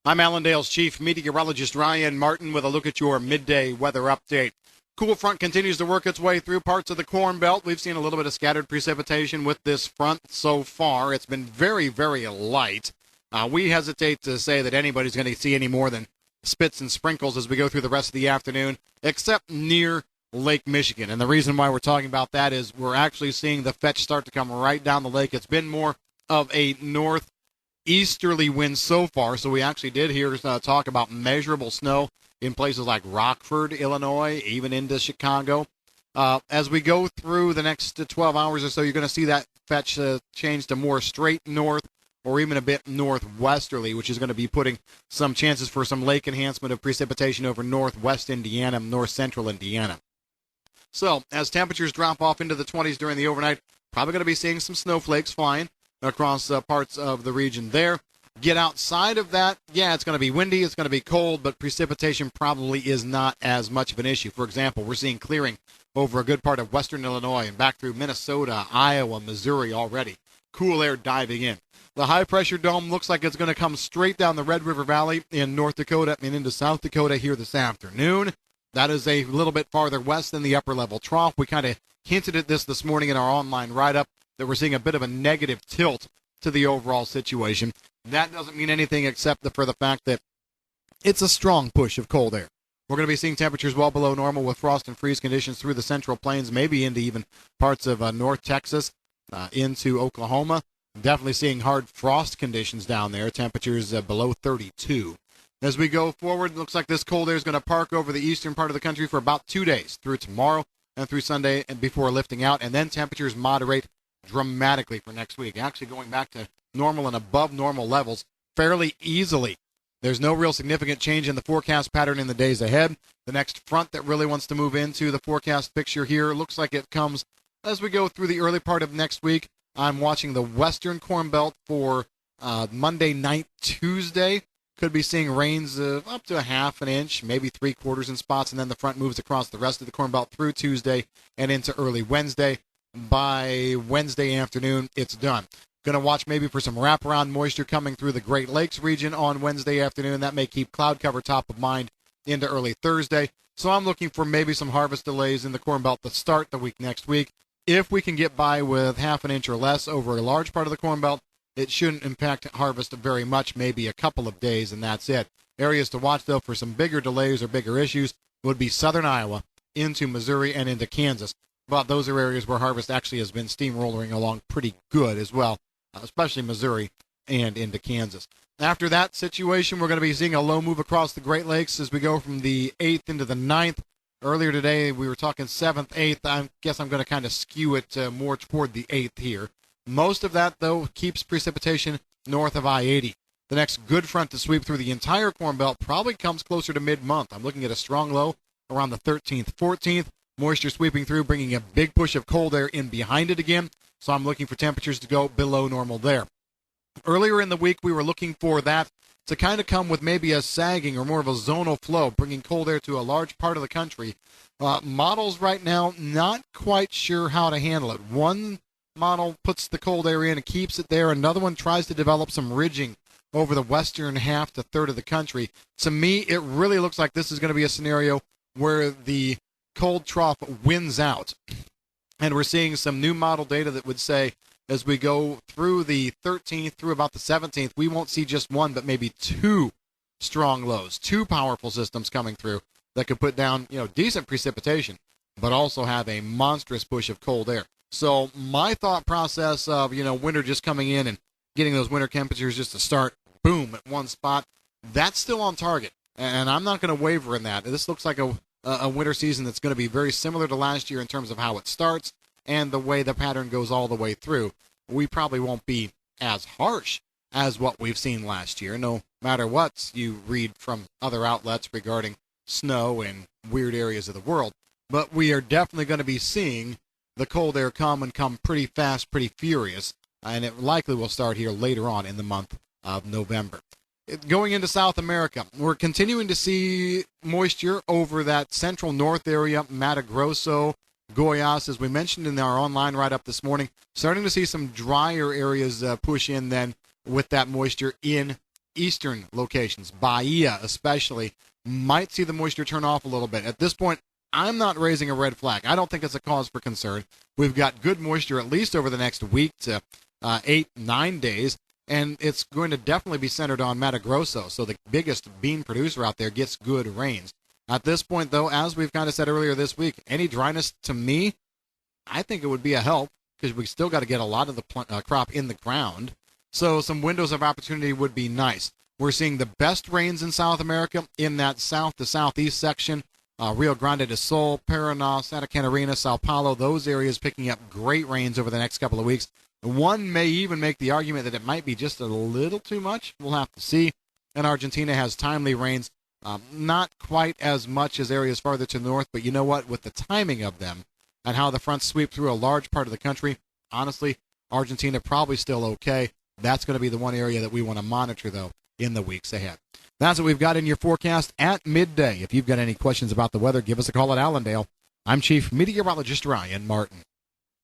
I'm Allendale's chief meteorologist Ryan Martin with a look at your midday weather update. Cool front continues to work its way through parts of the Corn Belt. We've seen a little bit of scattered precipitation with this front so far. It's been very, very light. We hesitate to say that anybody's going to see any more than spits and sprinkles as we go through the rest of the afternoon, except near Lake Michigan. And the reason why we're talking about that is we're actually seeing the fetch start to come right down the lake. It's been more of a northeasterly wind so far, so we actually did hear talk about measurable snow in places like Rockford, Illinois, even into Chicago. As we go through the next 12 hours or so, you're going to see that fetch change to more straight north or even a bit northwesterly, which is going to be putting some chances for some lake enhancement of precipitation over northwest Indiana, north central Indiana. So as temperatures drop off into the 20s during the overnight, probably going to be seeing some snowflakes flying across parts of the region there. Get outside of that, it's going to be windy, it's going to be cold, but precipitation probably is not as much of an issue. For example, we're seeing clearing over a good part of western Illinois and back through Minnesota, Iowa, Missouri already. Cool air diving in. The high-pressure dome looks like it's going to come straight down the Red River Valley in North Dakota and into South Dakota here this afternoon. That is a little bit farther west than the upper-level trough. We kind of hinted at this morning in our online write-up that we're seeing a bit of a negative tilt to the overall situation. That doesn't mean anything except for the fact that it's a strong push of cold air. We're going to be seeing temperatures well below normal with frost and freeze conditions through the central plains, maybe into even parts of North Texas, into Oklahoma. Definitely seeing hard frost conditions down there, temperatures below 32. As we go forward, it looks like this cold air is going to park over the eastern part of the country for about 2 days, through tomorrow and through Sunday, and before lifting out, and then temperatures moderate dramatically for next week, actually going back to normal and above normal levels fairly easily. There's no real significant change in the forecast pattern in the days ahead. The next front that really wants to move into the forecast picture here looks like it comes as we go through the early part of next week. I'm watching the western Corn Belt for Monday night, Tuesday. Could be seeing rains of up to a half an inch, maybe 3/4 in spots, and then the front moves across the rest of the Corn Belt through Tuesday and into early Wednesday. By Wednesday afternoon, it's done. Going to watch maybe for some wraparound moisture coming through the Great Lakes region on Wednesday afternoon. That may keep cloud cover top of mind into early Thursday. So I'm looking for maybe some harvest delays in the Corn Belt to start the week next week. If we can get by with half an inch or less over a large part of the Corn Belt, it shouldn't impact harvest very much, maybe a couple of days, and that's it. Areas to watch, though, for some bigger delays or bigger issues would be southern Iowa into Missouri and into Kansas. But those are areas where harvest actually has been steamrolling along pretty good as well, especially Missouri and into Kansas. After that situation, we're going to be seeing a low move across the Great Lakes as we go from the 8th into the 9th. Earlier today, we were talking 7th, 8th. I guess I'm going to kind of skew it more toward the 8th here. Most of that, though, keeps precipitation north of I-80. The next good front to sweep through the entire Corn Belt probably comes closer to mid-month. I'm looking at a strong low around the 13th, 14th. Moisture sweeping through, bringing a big push of cold air in behind it again. So I'm looking for temperatures to go below normal there. Earlier in the week, we were looking for that to kind of come with maybe a sagging or more of a zonal flow, bringing cold air to a large part of the country. Models right now, not quite sure how to handle it. One model puts the cold air in and keeps it there. Another one tries to develop some ridging over the western half to third of the country. To me, it really looks like this is going to be a scenario where the cold trough wins out. And we're seeing some new model data that would say as we go through the 13th through about the 17th, we won't see just one, but maybe two strong lows, two powerful systems coming through that could put down, decent precipitation, but also have a monstrous push of cold air. So my thought process of, winter just coming in and getting those winter temperatures just to start, boom, at one spot, that's still on target. And I'm not going to waver in that. This looks like a winter season that's going to be very similar to last year in terms of how it starts and the way the pattern goes all the way through. We probably won't be as harsh as what we've seen last year, no matter what you read from other outlets regarding snow in weird areas of the world. But we are definitely going to be seeing the cold air come pretty fast, pretty furious, and it likely will start here later on in the month of November. Going into South America, we're continuing to see moisture over that central north area, Mato Grosso, Goiás, as we mentioned in our online write-up this morning. Starting to see some drier areas push in then with that moisture in eastern locations, Bahia especially, might see the moisture turn off a little bit. At this point, I'm not raising a red flag. I don't think it's a cause for concern. We've got good moisture at least over the next week to 8-9 days, and it's going to definitely be centered on Mato Grosso, so the biggest bean producer out there gets good rains. At this point, though, as we've kind of said earlier this week, any dryness to me, I think it would be a help because we still got to get a lot of the crop in the ground. So some windows of opportunity would be nice. We're seeing the best rains in South America in that south to southeast section. Rio Grande do Sul, Paraná, Santa Catarina, Sao Paulo, those areas picking up great rains over the next couple of weeks. One may even make the argument that it might be just a little too much. We'll have to see. And Argentina has timely rains. Not quite as much as areas farther to the north, but you know what? With the timing of them and how the fronts sweep through a large part of the country, honestly, Argentina probably still okay. That's going to be the one area that we want to monitor, though, in the weeks ahead. That's what we've got in your forecast at midday. If you've got any questions about the weather, give us a call at Allendale. I'm Chief Meteorologist Ryan Martin.